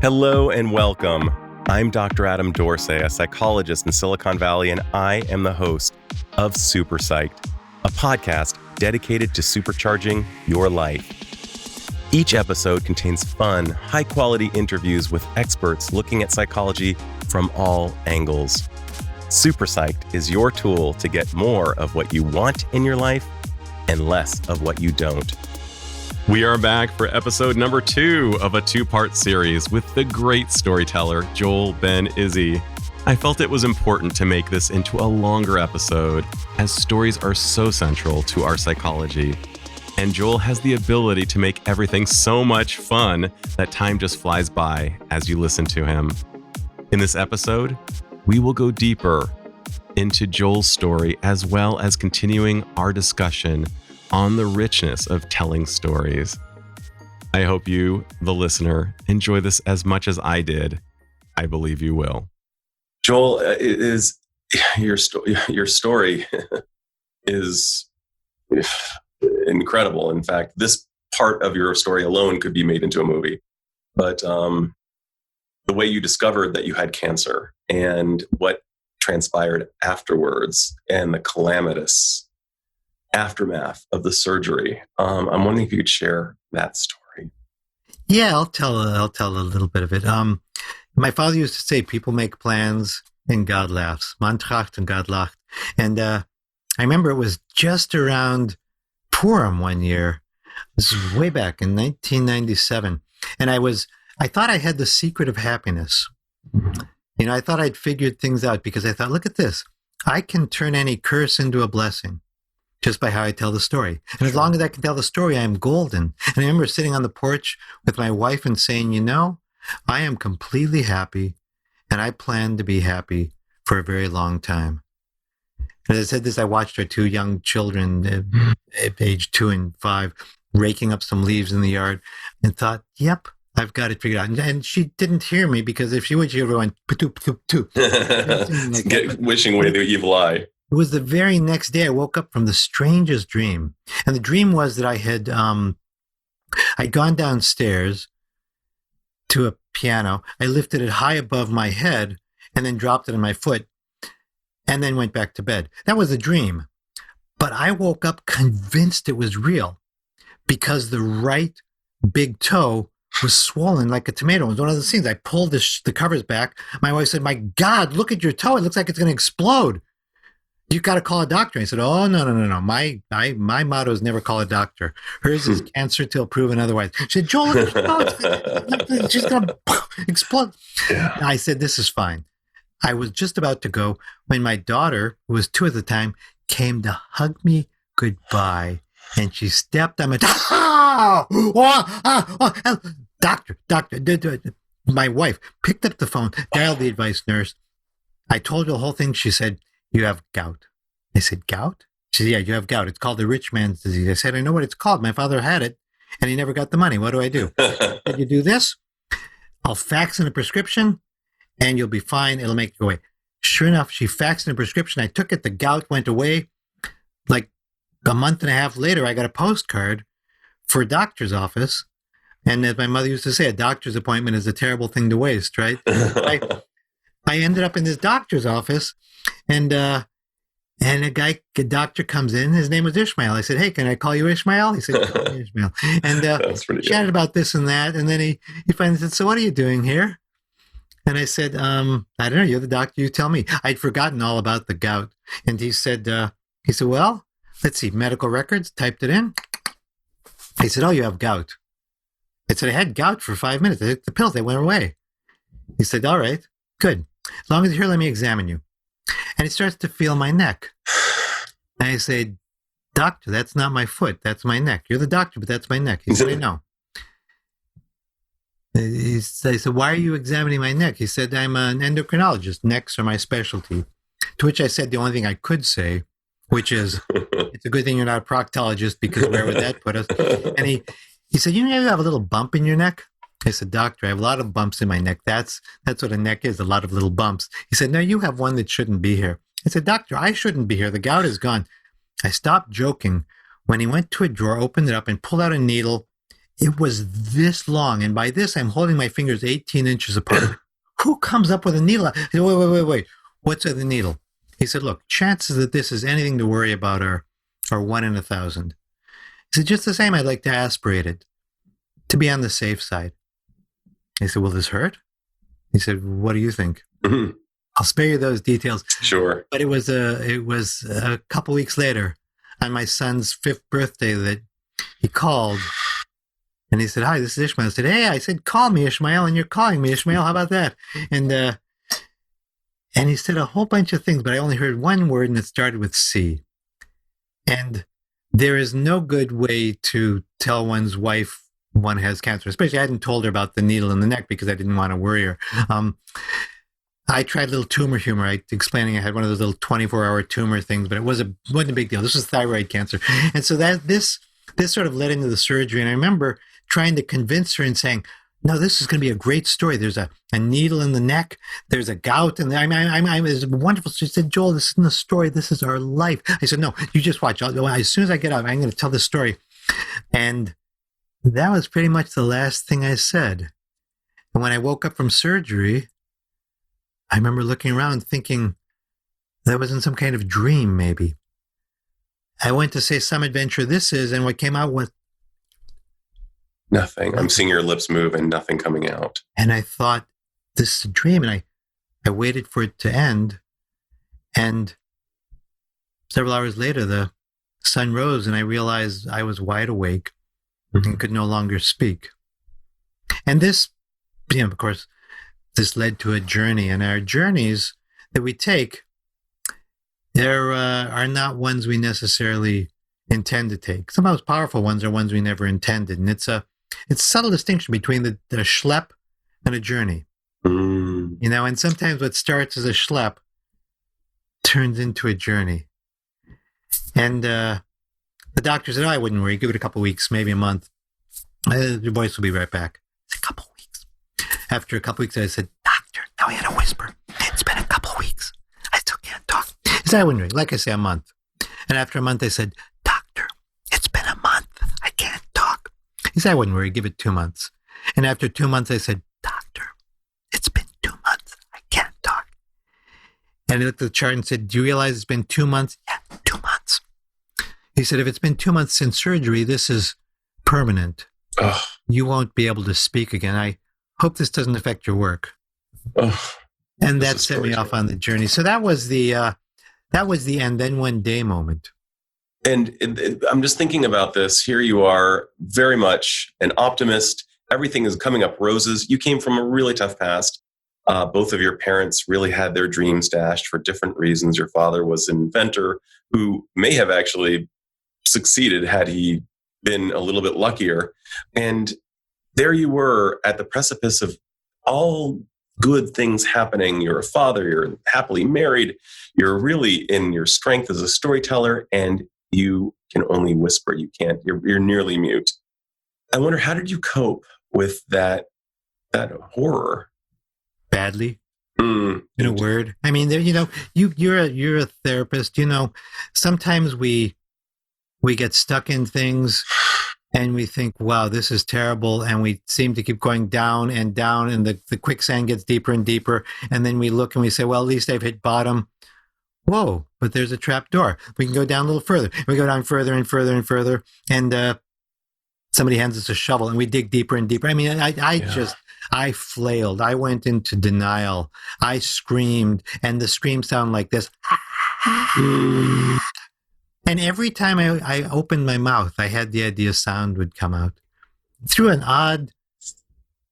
Hello and welcome. I'm Dr. Adam Dorsey, a psychologist in Silicon Valley, and I am the host of Super Psyched, a podcast dedicated to supercharging your life. Each episode contains fun, high-quality interviews with experts looking at psychology from all angles. Super Psyched is your tool to get more of what you want in your life and less of what you don't. We are back for episode number 2 of a 2-part series with the great storyteller, Joel Ben Izzy. I felt it was important to make this into a longer episode, as stories are so central to our psychology. And Joel has the ability to make everything so much fun that time just flies by as you listen to him. In this episode, we will go deeper into Joel's story as well as continuing our discussion on the richness of telling stories. I hope you, the listener, enjoy this as much as I did. I believe you will. Joel, is your story is incredible. In fact, this part of your story alone could be made into a movie. But the way you discovered that you had cancer and what transpired afterwards and the calamitous aftermath of the surgery. I'm wondering if you could share that story. Yeah, I'll tell a little bit of it. My father used to say, people make plans and God laughs. Man tracht and God lacht. And I remember it was just around Purim one year. This is way back in 1997. And I thought I had the secret of happiness. I thought I'd figured things out because I thought, look at this. I can turn any curse into a blessing just by how I tell the story. And as long as I can tell the story, I am golden. And I remember sitting on the porch with my wife and saying, I am completely happy and I plan to be happy for a very long time. And as I said this, I watched our 2 young children, age 2 and 5, raking up some leaves in the yard and thought, yep, I've got it figured out. And she didn't hear me because if she would, she would have went, patoop, patoop, patoop. Wishing away the evil eye. It was the very next day I woke up from the strangest dream. And the dream was that I had I'd gone downstairs to a piano. I lifted it high above my head and then dropped it on my foot and then went back to bed. That was a dream. But I woke up convinced it was real because the right big toe was swollen like a tomato. It was one of the scenes. I pulled the covers back. My wife said, my God, look at your toe. It looks like it's going to explode. You got to call a doctor. I said, oh, no. My motto is never call a doctor. Hers is cancer till proven otherwise. She said, Joel, she's going to explode. Yeah. I said, this is fine. I was just about to go when my daughter, who was 2 at the time, came to hug me goodbye. And she stepped on my doctor. My wife picked up the phone, dialed the advice nurse. I told her the whole thing. She said, you have gout. I said, gout? She said, yeah, you have gout. It's called the rich man's disease. I said, I know what it's called. My father had it, and he never got the money. What do I do? Said, you do this, I'll fax in a prescription, and you'll be fine. It'll make you go away. Sure enough, she faxed in a prescription. I took it. The gout went away. Like a month and a half later, I got a postcard for a doctor's office. And as my mother used to say, a doctor's appointment is a terrible thing to waste, right? I ended up in this doctor's office, and a doctor comes in. His name was Ishmael. I said, hey, can I call you Ishmael? He said, call me Ishmael. And chatted about this and that. And then he finally said, so what are you doing here? And I said, I don't know. You're the doctor. You tell me. I'd forgotten all about the gout. And he said, well, let's see, medical records, typed it in. He said, oh, you have gout. I said, I had gout for 5 minutes. I took the pills. They went away. He said, all right, good. As long as you're here, let me examine you. And he starts to feel my neck. And I say, doctor, that's not my foot. That's my neck. You're the doctor, but that's my neck. He said, I know. I said, why are you examining my neck? He said, I'm an endocrinologist. Necks are my specialty. To which I said the only thing I could say, which is, it's a good thing you're not a proctologist because where would that put us? And he said, you have a little bump in your neck? I said, doctor, I have a lot of bumps in my neck. That's what a neck is, a lot of little bumps. He said, no, you have one that shouldn't be here. I said, doctor, I shouldn't be here. The gout is gone. I stopped joking when he went to a drawer, opened it up, and pulled out a needle It was this long. And by this, I'm holding my fingers 18 inches apart. Who comes up with a needle? I said, wait. What's the needle? He said, look, chances that this is anything to worry about are 1 in 1,000. He said, just the same, I'd like to aspirate it to be on the safe side. I said, will this hurt? He said, what do you think? Mhm. I'll spare you those details. Sure. But it was a couple weeks later on my son's 5th birthday that he called and he said, hi, this is Ishmael. I said, hey, I said, call me Ishmael, and you're calling me Ishmael. How about that? And he said a whole bunch of things, but I only heard one word and it started with C. And there is no good way to tell one's wife one has cancer, especially I hadn't told her about the needle in the neck because I didn't want to worry her. I tried a little tumor humor. Explaining I had one of those little 24-hour tumor things, but it wasn't a big deal. This was thyroid cancer. And so this sort of led into the surgery. And I remember trying to convince her and saying, no, this is going to be a great story. There's a needle in the neck. There's a gout. And it's wonderful. She said, Joel, this isn't a story. This is our life. I said, no, you just watch. As soon as I get out, I'm going to tell this story. And that was pretty much the last thing I said. And when I woke up from surgery, I remember looking around thinking that was in some kind of dream, maybe. I went to say some adventure this is, and what came out was nothing. I'm seeing your lips move and nothing coming out. And I thought, this is a dream. And I waited for it to end. And several hours later, the sun rose and I realized I was wide awake and could no longer speak. And this, of course, this led to a journey. And our journeys that we take, there are not ones we necessarily intend to take. Some of the most powerful ones are ones we never intended. And it's a subtle distinction between the schlep and a journey. Mm. And sometimes what starts as a schlep turns into a journey. And the doctor said, I wouldn't worry. Give it a couple of weeks, maybe a month. Your voice will be right back. It's a couple of weeks. After a couple of weeks, I said, doctor, now he had a whisper. It's been a couple of weeks. I still can't talk. He said, I wouldn't worry. Like I say, a month. And after a month, I said, doctor, it's been a month. I can't talk. He said, I wouldn't worry. Give it 2 months. And after 2 months, I said, doctor, it's been 2 months. I can't talk. And he looked at the chart and said, do you realize it's been 2 months? Yeah, 2 months. He said, if it's been 2 months since surgery, this is permanent. Ugh. You won't be able to speak again. I hope this doesn't affect your work. Ugh. And that set me off on the journey. So that was the and then one day moment. And I'm just thinking about this. Here you are, very much an optimist. Everything is coming up roses. You came from a really tough past. Both of your parents really had their dreams dashed for different reasons. Your father was an inventor who may have actually succeeded had he been a little bit luckier. And there you were at the precipice of all good things happening. You're a father, you're happily married, you're really in your strength as a storyteller, and you can only whisper. You're nearly mute. I wonder, how did you cope with that horror? Badly. In a word. I mean, you're a therapist. Sometimes we get stuck in things and we think, wow, this is terrible. And we seem to keep going down and down, and the quicksand gets deeper and deeper. And then we look and we say, well, at least I've hit bottom. Whoa, but there's a trap door. We can go down a little further. We go down further and further and further. And somebody hands us a shovel and we dig deeper and deeper. I mean, I flailed. I went into denial. I screamed, and the screams sound like this. And every time I opened my mouth, I had the idea sound would come out. Through an odd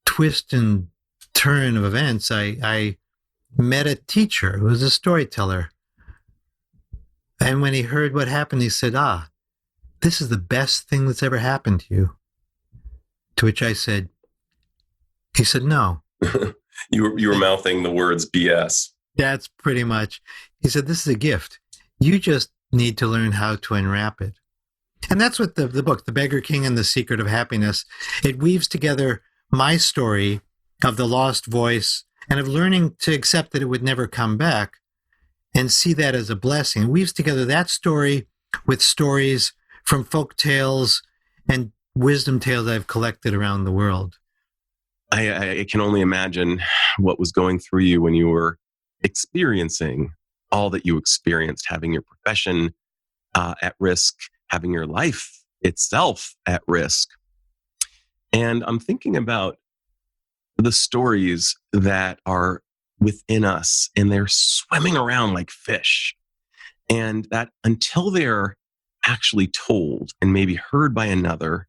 twist and turn of events, I met a teacher who was a storyteller. And when he heard what happened, he said, this is the best thing that's ever happened to you. To which I said, he said, no. You were mouthing the words BS. That's pretty much. He said, this is a gift. You just need to learn how to unwrap it. And that's what the book, The Beggar King and the Secret of Happiness, it weaves together my story of the lost voice and of learning to accept that it would never come back and see that as a blessing. It weaves together that story with stories from folk tales and wisdom tales I've collected around the world. I can only imagine what was going through you when you were experiencing all that you experienced, having your profession at risk, having your life itself at risk. And I'm thinking about the stories that are within us and they're swimming around like fish. And that until they're actually told and maybe heard by another,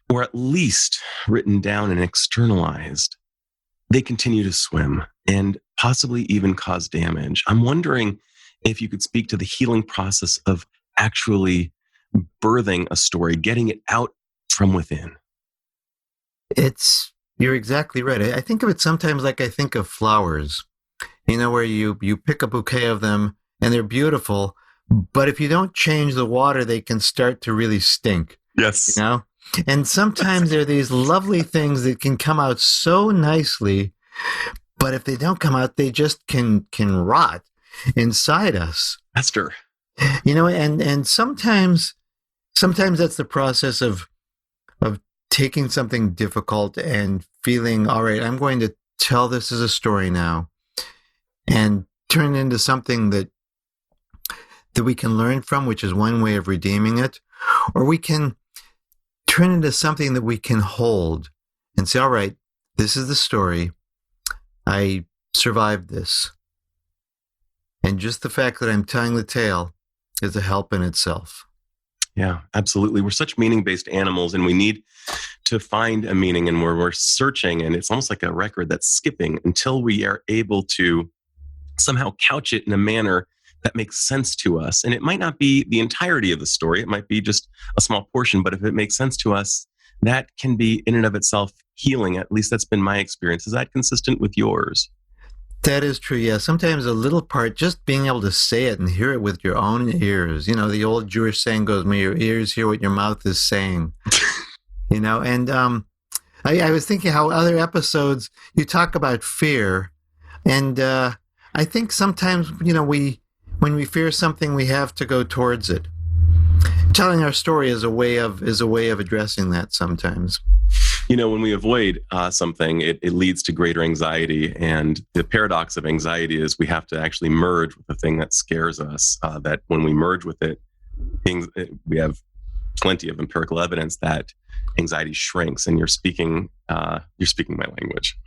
or at least written down and externalized, they continue to swim and possibly even cause damage. I'm wondering if you could speak to the healing process of actually birthing a story, getting it out from within. You're exactly right. I think of it sometimes like I think of flowers, where you pick a bouquet of them and they're beautiful, but if you don't change the water, they can start to really stink. Yes. And sometimes there are these lovely things that can come out so nicely, but if they don't come out, they just can rot inside us. Esther. And sometimes that's the process of taking something difficult and feeling, all right, I'm going to tell this as a story now and turn it into something that we can learn from, which is one way of redeeming it, or we can turn it into something that we can hold and say, all right, this is the story. I survived this. And just the fact that I'm telling the tale is a help in itself. Yeah, absolutely. We're such meaning-based animals, and we need to find a meaning, and we're searching, and it's almost like a record that's skipping until we are able to somehow couch it in a manner that makes sense to us. And it might not be the entirety of the story. It might be just a small portion, but if it makes sense to us, that can be in and of itself healing. At least that's been my experience. Is that consistent with yours? That is true, yeah. Sometimes a little part, just being able to say it and hear it with your own ears. The old Jewish saying goes, may your ears hear what your mouth is saying. And I was thinking how other episodes, you talk about fear. And I think sometimes, when we fear something, we have to go towards it. Telling our story is a way of addressing that sometimes. When we avoid something, it leads to greater anxiety. And the paradox of anxiety is we have to actually merge with the thing that scares us. That when we merge with it, we have plenty of empirical evidence that anxiety shrinks. And you're speaking my language.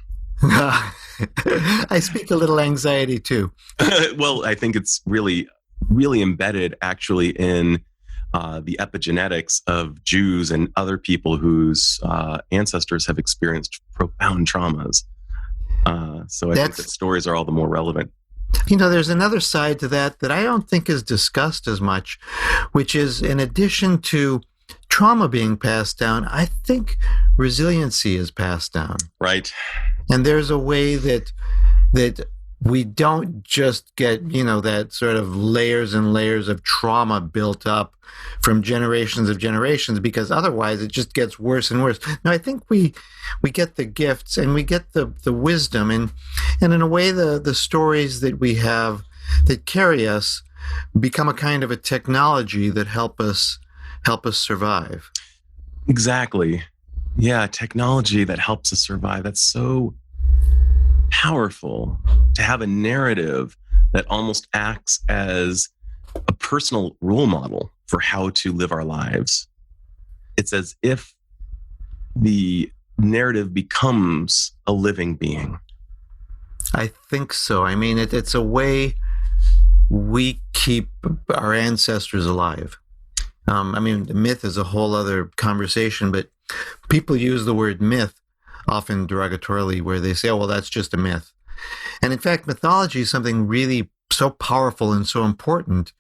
I speak a little anxiety too. Well, I think it's really, really embedded actually in the epigenetics of Jews and other people whose ancestors have experienced profound traumas. So I think that stories are all the more relevant. There's another side to that I don't think is discussed as much, which is in addition to trauma being passed down, I think resiliency is passed down. Right. And there's a way that we don't just get, that sort of layers and layers of trauma built up from generations of generations, because otherwise it just gets worse and worse. No, I think we get the gifts and we get the wisdom and in a way the stories that we have that carry us become a kind of a technology that help us survive. Exactly. Yeah, technology that helps us survive. That's so powerful to have a narrative that almost acts as a personal role model for how to live our lives. It's as if the narrative becomes a living being. I think so. I mean, it's a way we keep our ancestors alive. Myth is a whole other conversation, but people use the word myth often derogatorily, where they say, oh, well, that's just a myth. And in fact, mythology is something really so powerful and so important.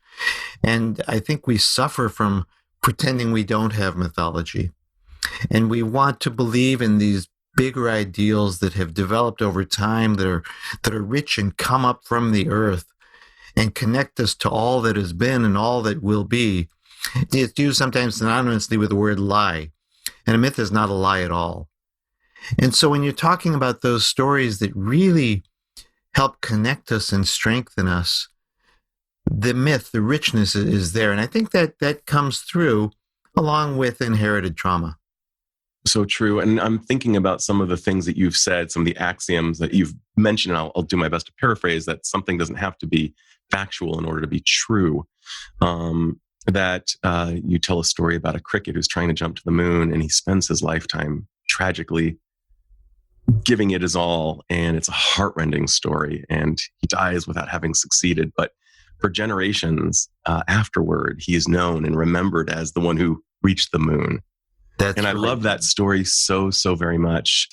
And I think we suffer from pretending we don't have mythology. And we want to believe in these bigger ideals that have developed over time, that are rich and come up from the earth and connect us to all that has been and all that will be. It's used sometimes synonymously with the word lie. And a myth is not a lie at all. And so when you're talking about those stories that really help connect us and strengthen us, the myth, the richness is there. And I think that comes through along with inherited trauma. So true. And I'm thinking about some of the things that you've said, some of the axioms that you've mentioned. And I'll do my best to paraphrase that something doesn't have to be factual in order to be true. You tell a story about a cricket who's trying to jump to the moon, and he spends his lifetime tragically giving it his all. And it's a heartrending story. And he dies without having succeeded. But for generations afterward, he is known and remembered as the one who reached the moon. And I love that story so very much.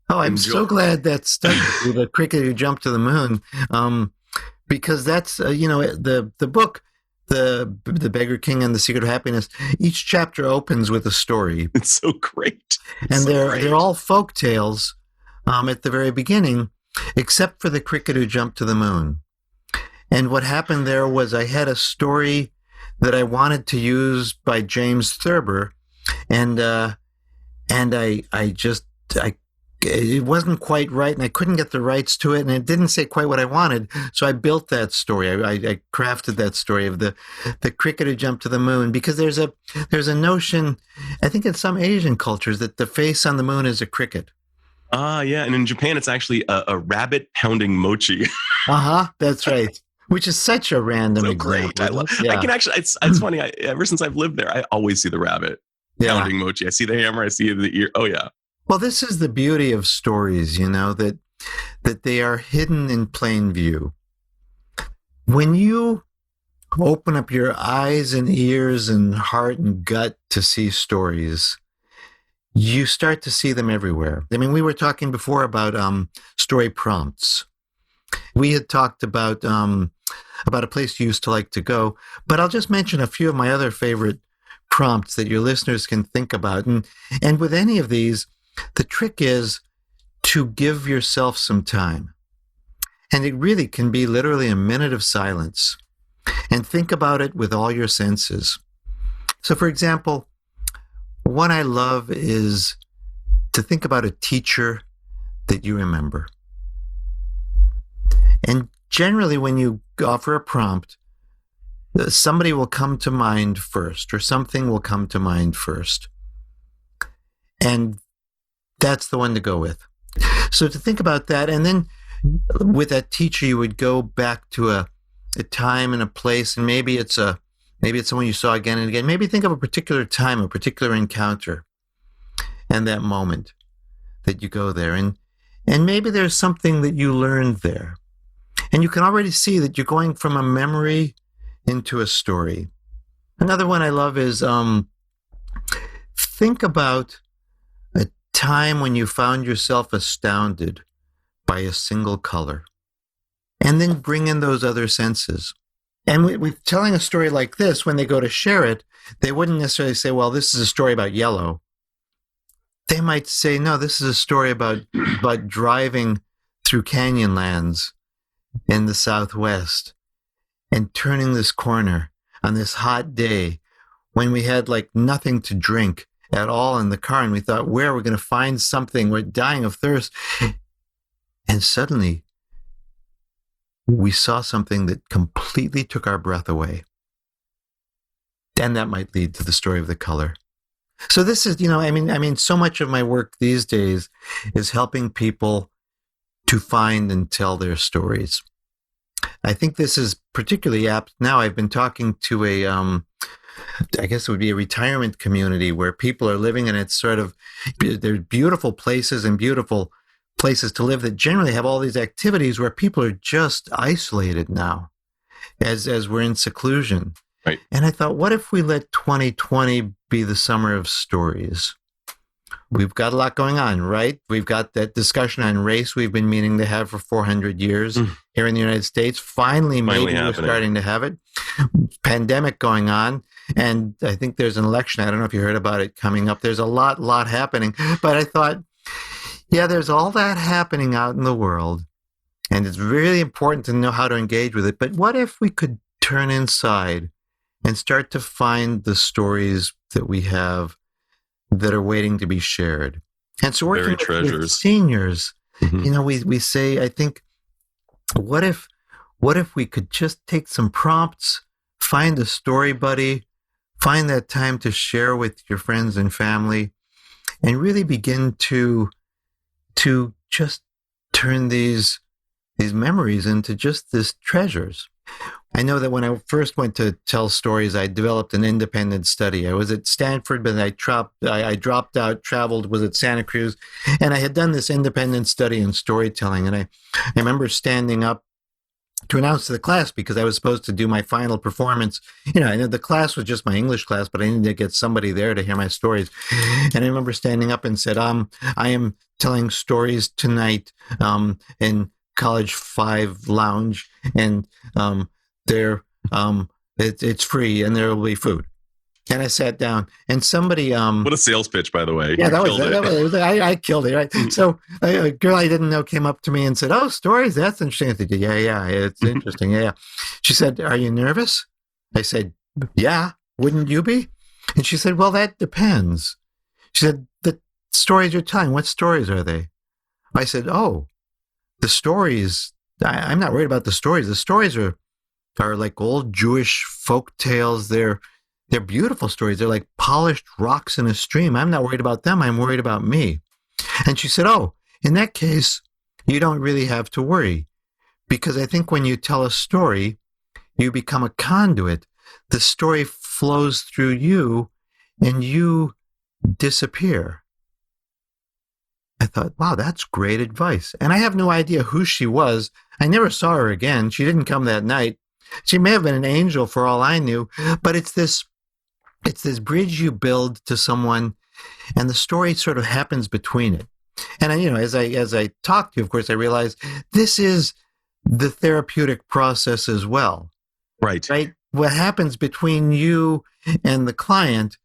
Oh, I'm so glad that stuck with you, the cricket who jumped to the moon, because that's the book, the Beggar King and the Secret of Happiness. Each chapter opens with a story. It's so great, they're all folk tales at the very beginning, except for the cricket who jumped to the moon. And what happened there was I had a story that I wanted to use by James Thurber. And it wasn't quite right, and I couldn't get the rights to it, and it didn't say quite what I wanted. So I built that story. I crafted that story of the cricket who jumped to the moon, because there's a notion, I think in some Asian cultures, that the face on the moon is a cricket. Yeah, and in Japan it's actually a rabbit pounding mochi. That's right. Which is such a random example. I can actually. It's funny. Ever since I've lived there, I always see the rabbit. Pounding mochi. I see the hammer. I see the ear. Oh, yeah. Well, this is the beauty of stories, that they are hidden in plain view. When you open up your eyes and ears and heart and gut to see stories, you start to see them everywhere. I mean, we were talking before about story prompts. We had talked about a place you used to like to go, but I'll just mention a few of my other favorite prompts that your listeners can think about. And with any of these, the trick is to give yourself some time. And it really can be literally a minute of silence. And think about it with all your senses. So, for example, one I love is to think about a teacher that you remember. And generally, when you offer a prompt, somebody will come to mind first, or something will come to mind first. And that's the one to go with. So to think about that, and then with that teacher, you would go back to a time and a place, and maybe it's someone you saw again and again. Maybe think of a particular time, a particular encounter, and that moment that you go there. And maybe there's something that you learned there. And you can already see that you're going from a memory into a story. Another one I love is think about a time when you found yourself astounded by a single color, and then bring in those other senses. And with telling a story like this, when they go to share it, they wouldn't necessarily say, well, this is a story about yellow. They might say, no, this is a story about driving through canyon lands in the Southwest and turning this corner on this hot day when we had like nothing to drink at all in the car, and we thought, where are we going to find something? We're dying of thirst. And suddenly we saw something that completely took our breath away. And that might lead to the story of the color. So this is, I mean, so much of my work these days is helping people to find and tell their stories. I think this is particularly apt now. I've been talking to I guess it would be a retirement community where people are living, and it's sort of, there's beautiful places and beautiful places to live that generally have all these activities where people are just isolated now as we're in seclusion. Right. And I thought, what if we let 2020 be the summer of stories? We've got a lot going on, right? We've got that discussion on race we've been meaning to have for 400 years here in the United States. Finally maybe we're starting to have it. Pandemic going on. And I think there's an election. I don't know if you heard about it coming up. There's a lot happening. But I thought, yeah, there's all that happening out in the world. And it's really important to know how to engage with it. But what if we could turn inside and start to find the stories that we have that are waiting to be shared? And so working with seniors, we say, I think, what if we could just take some prompts, find a story buddy, find that time to share with your friends and family, and really begin to just turn these memories into just this treasures. I know that when I first went to tell stories, I developed an independent study. I was at Stanford, but I dropped out, traveled, was at Santa Cruz, and I had done this independent study in storytelling. And I remember standing up to announce to the class, because I was supposed to do my final performance. The class was just my English class, but I needed to get somebody there to hear my stories. And I remember standing up and said, I am telling stories tonight in College 5 Lounge, and it's free, and there will be food. And I sat down, and somebody what a sales pitch, by the way. Yeah, I killed it, right? So a girl I didn't know came up to me and said, "Oh, stories, that's interesting." I said, yeah, it's interesting. Yeah. She said, "Are you nervous?" I said, "Yeah, wouldn't you be?" And she said, "Well, that depends." She said, "The stories you're telling, what stories are they?" I said, "Oh, the stories, I'm not worried about the stories. The stories are like old Jewish folk tales. They're beautiful stories. They're like polished rocks in a stream. I'm not worried about them. I'm worried about me." And she said, "Oh, in that case, you don't really have to worry, because I think when you tell a story, you become a conduit. The story flows through you and you disappear." I thought, wow, that's great advice. And I have no idea who she was. I never saw her again. She didn't come that night. She may have been an angel for all I knew, but it's this bridge you build to someone, and the story sort of happens between it. And as I talk to you, of course, I realize this is the therapeutic process as well. Right. What happens between you and the client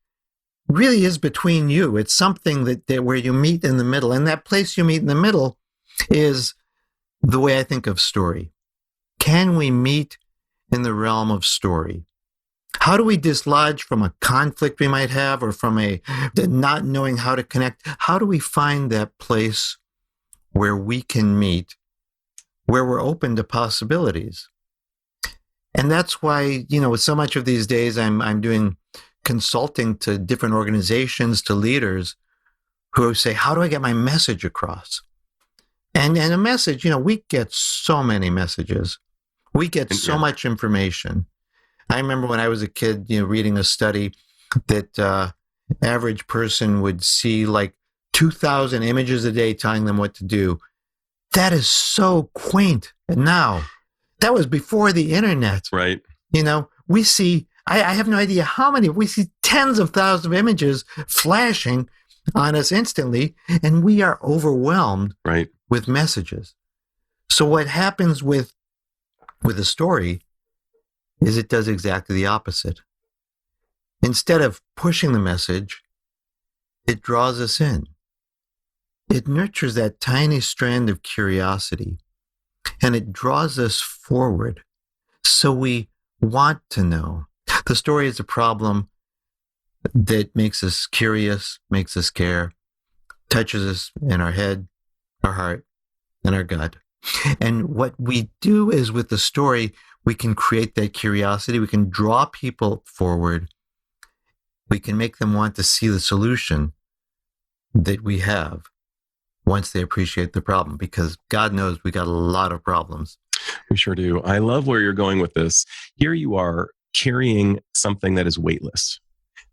really is between you. It's something that where you meet in the middle, and that place you meet in the middle is the way I think of story. Can we meet in the realm of story? How do we dislodge from a conflict we might have, or from the not knowing how to connect? How do we find that place where we can meet, where we're open to possibilities? And that's why, so much of these days I'm doing consulting to different organizations, to leaders who say, how do I get my message across? And a message, we get so many messages. We get so much information. I remember when I was a kid, reading a study that average person would see like 2,000 images a day telling them what to do. That is so quaint now. That was before the internet. Right. We see, I have no idea how many, we see tens of thousands of images flashing on us instantly, and we are overwhelmed with messages. So what happens with a story is it does exactly the opposite. Instead of pushing the message, it draws us in. It nurtures that tiny strand of curiosity, and it draws us forward. So we want to know. The story is a problem that makes us curious, makes us care, touches us in our head, our heart, and our gut. And what we do is, with the story, we can create that curiosity. We can draw people forward. We can make them want to see the solution that we have once they appreciate the problem, because God knows we got a lot of problems. We sure do. I love where you're going with this. Here you are carrying something that is weightless,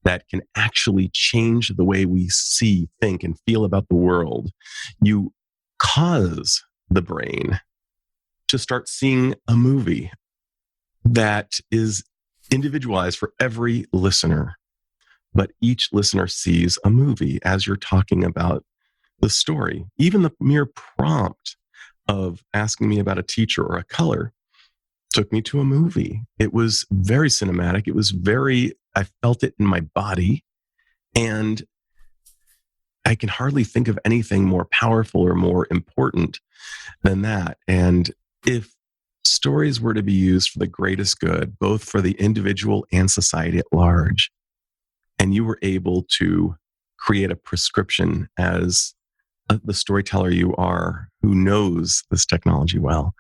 that can actually change the way we see, think, and feel about the world. You cause the brain to start seeing a movie that is individualized for every listener. But each listener sees a movie as you're talking about the story. Even the mere prompt of asking me about a teacher or a color took me to a movie. It was very cinematic. It was I felt it in my body. And I can hardly think of anything more powerful or more important than that. And if stories were to be used for the greatest good, both for the individual and society at large, and you were able to create a prescription as the storyteller you are, who knows this technology well,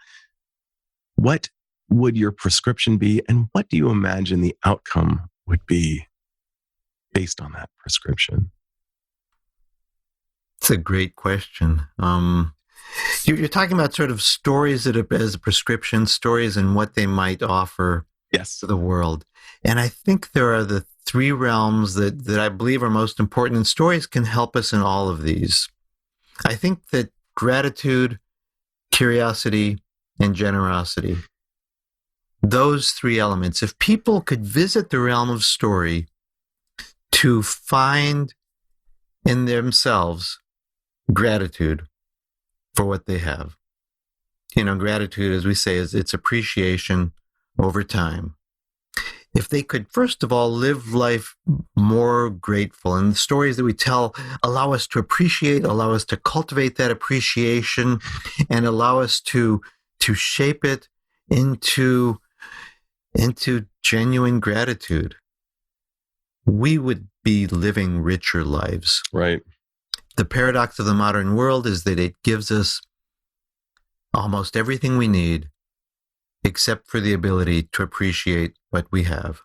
what would your prescription be, and what do you imagine the outcome would be? based on that prescription? It's a great question. You're talking about sort of stories that are as a prescription, stories and what they might offer Yes. to the world. And I think there are the three realms that I believe are most important, and stories can help us in all of these. I think that gratitude, curiosity, and generosity, those three elements, if people could visit the realm of story to find in themselves gratitude for what they have. Gratitude, as we say, is its appreciation over time. If they could, first of all, live life more grateful, and the stories that we tell allow us to appreciate, allow us to cultivate that appreciation, and allow us to shape it into genuine gratitude, we would be living richer lives. Right. The paradox of the modern world is that it gives us almost everything we need, except for the ability to appreciate what we have.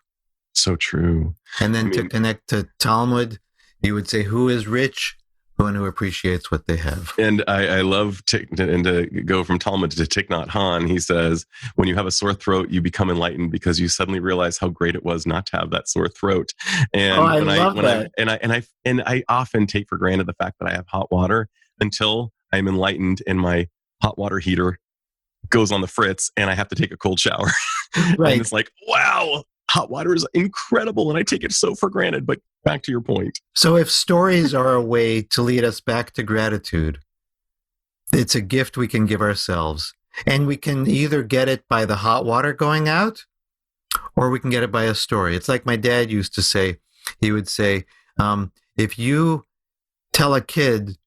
So true. And then to connect to Talmud, you would say, who is rich? One who appreciates what they have. And I love to go from Talmud to Thich Nhat Hanh. He says, when you have a sore throat, you become enlightened because you suddenly realize how great it was not to have that sore throat. And I love that. I often take for granted the fact that I have hot water until I'm enlightened and my hot water heater goes on the fritz and I have to take a cold shower. Right. And it's like, wow, hot water is incredible. And I take it so for granted. But back to your point. So if stories are a way to lead us back to gratitude, it's a gift we can give ourselves. And we can either get it by the hot water going out, or we can get it by a story. It's like my dad used to say. He would say, if you tell a kid,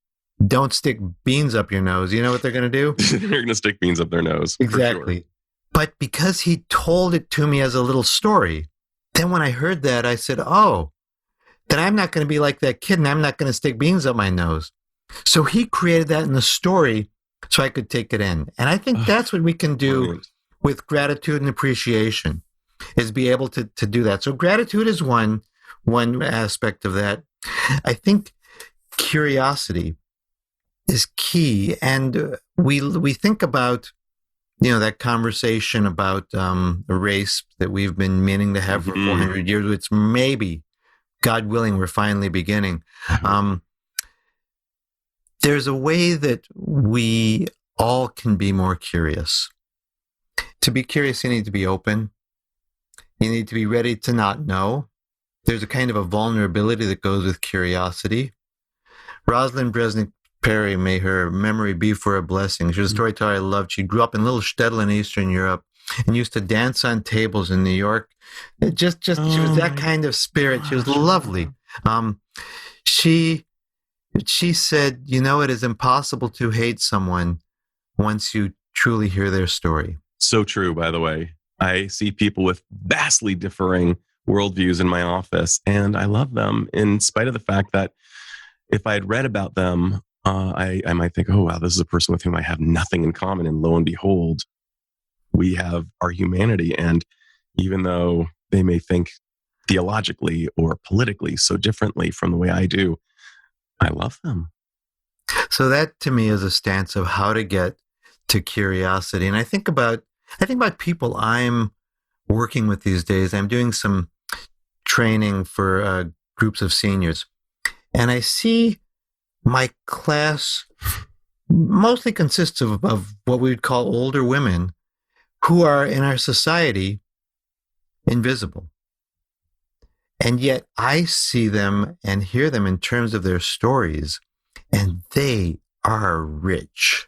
don't stick beans up your nose, you know what they're going to do? They're going to stick beans up their nose. Exactly. Sure. But because he told it to me as a little story, then when I heard that, I said, oh, then I'm not going to be like that kid and I'm not going to stick beans up my nose. So he created that in the story so I could take it in. And I think that's what we can do with gratitude and appreciation, is be able to do that. So gratitude is one aspect of that. I think curiosity is key. And we think about, that conversation about a race that we've been meaning to have for 400 years. It's maybe, God willing, we're finally beginning. There's a way that we all can be more curious. To be curious, you need to be open. You need to be ready to not know. There's a kind of a vulnerability that goes with curiosity. Rosalind Bresnik Perry, may her memory be for a blessing. She was a storyteller I loved. She grew up in little shtetl in Eastern Europe and used to dance on tables in New York. She was that kind of spirit. She was lovely. She said, it is impossible to hate someone once you truly hear their story. So true, by the way. I see people with vastly differing worldviews in my office, and I love them in spite of the fact that if I had read about them, I might think, oh, wow, this is a person with whom I have nothing in common. And lo and behold, we have our humanity. And even though they may think theologically or politically so differently from the way I do, I love them. So that to me is a stance of how to get to curiosity. And I think about people I'm working with these days. I'm doing some training for groups of seniors. And I see my class mostly consists of what we would call older women who are in our society invisible. And yet I see them and hear them in terms of their stories, and they are rich.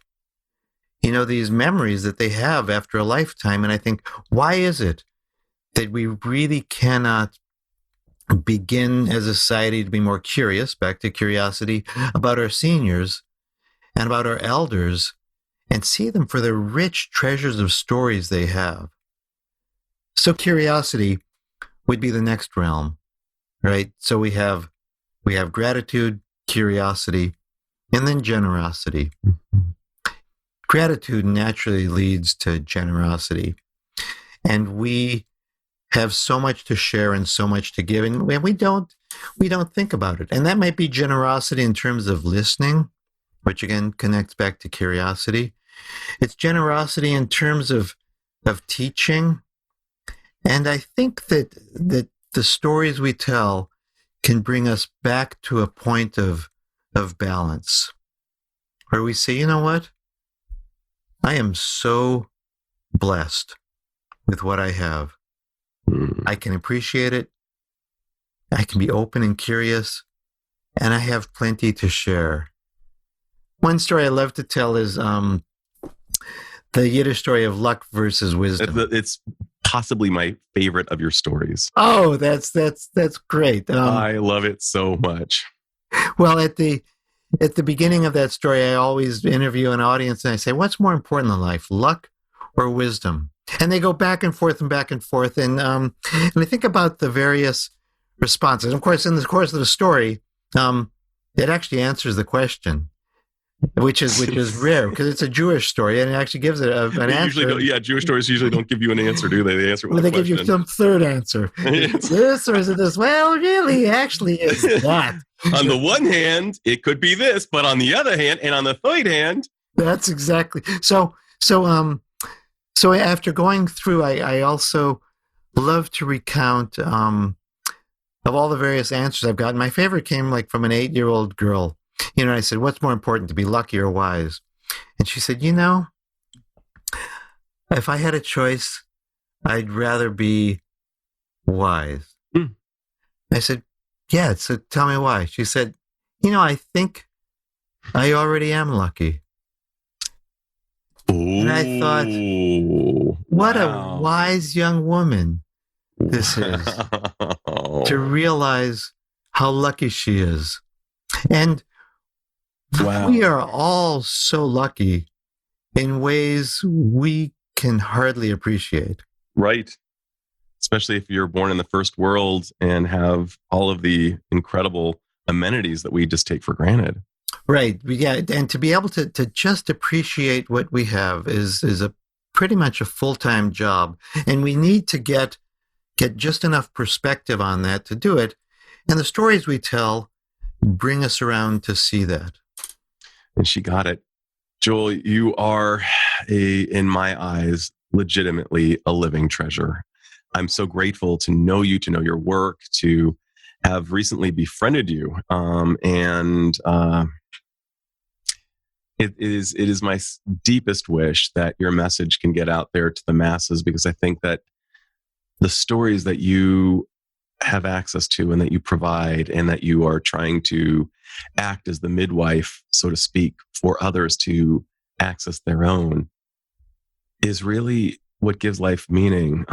These memories that they have after a lifetime. And I think, why is it that we really cannot begin as a society to be more curious, back to curiosity, about our seniors and about our elders, and see them for the rich treasures of stories they have? So curiosity would be the next realm, right? So we have gratitude, curiosity, and then generosity. Gratitude naturally leads to generosity. And we have so much to share and so much to give. And we don't we don't think about it. And that might be generosity in terms of listening, which again connects back to curiosity. It's generosity in terms of teaching. And I think that the stories we tell can bring us back to a point of balance where we say, you know what? I am so blessed with what I have. I can appreciate it. I can be open and curious, and I have plenty to share. One story I love to tell is the Yiddish story of luck versus wisdom. It's possibly my favorite of your stories. Oh, that's great. I love it so much. Well, at the beginning of that story, I always interview an audience and I say, what's more important in life, luck or wisdom? And they go back and forth and back and forth. And I think about the various responses. And of course, in the course of the story, it actually answers the question, which is rare because it's a Jewish story and it actually gives it an answer. Jewish stories usually don't give you an answer, do they? They answer with they give you some third answer. This or is it this? Well, really, actually, it's that. On the one hand, it could be this, but on the other hand, and on the third hand, that's exactly so. So after going through, I also love to recount of all the various answers I've gotten. My favorite came like from an 8-year-old girl. I said, what's more important, to be lucky or wise? And she said, if I had a choice, I'd rather be wise. I said, yeah, so tell me why. She said, I think I already am lucky. Ooh, and I thought, what a wise young woman this is to realize how lucky she is. And we are all so lucky in ways we can hardly appreciate. Right. Especially if you're born in the first world and have all of the incredible amenities that we just take for granted. Right. Yeah. And to be able to just appreciate what we have is a pretty much a full-time job. And we need to get just enough perspective on that to do it. And the stories we tell bring us around to see that. And she got it. Joel, you are in my eyes, legitimately a living treasure. I'm so grateful to know you, to know your work, to have recently befriended you. It is my deepest wish that your message can get out there to the masses, because I think that the stories that you have access to and that you provide and that you are trying to act as the midwife, so to speak, for others to access their own is really what gives life meaning.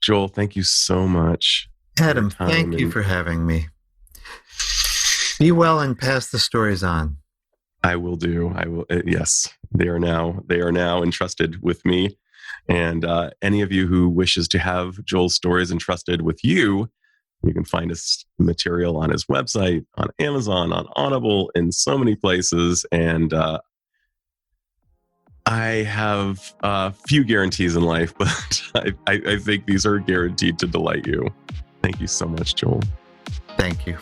Joel, thank you so much. Adam, thank you for having me. Be well and pass the stories on. I will do. I will. Yes, they are now entrusted with me. And any of you who wishes to have Joel's stories entrusted with you, you can find his material on his website, on Amazon, on Audible, in so many places. And I have few guarantees in life, but I think these are guaranteed to delight you. Thank you so much, Joel. Thank you.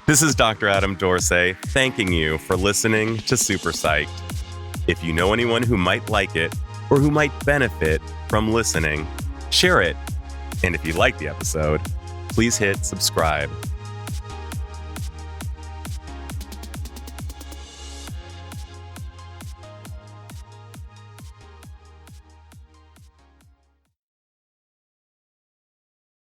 This is Dr. Adam Dorsey thanking you for listening to Super Psyched. If you know anyone who might like it or who might benefit from listening, share it. And if you like the episode, please hit subscribe.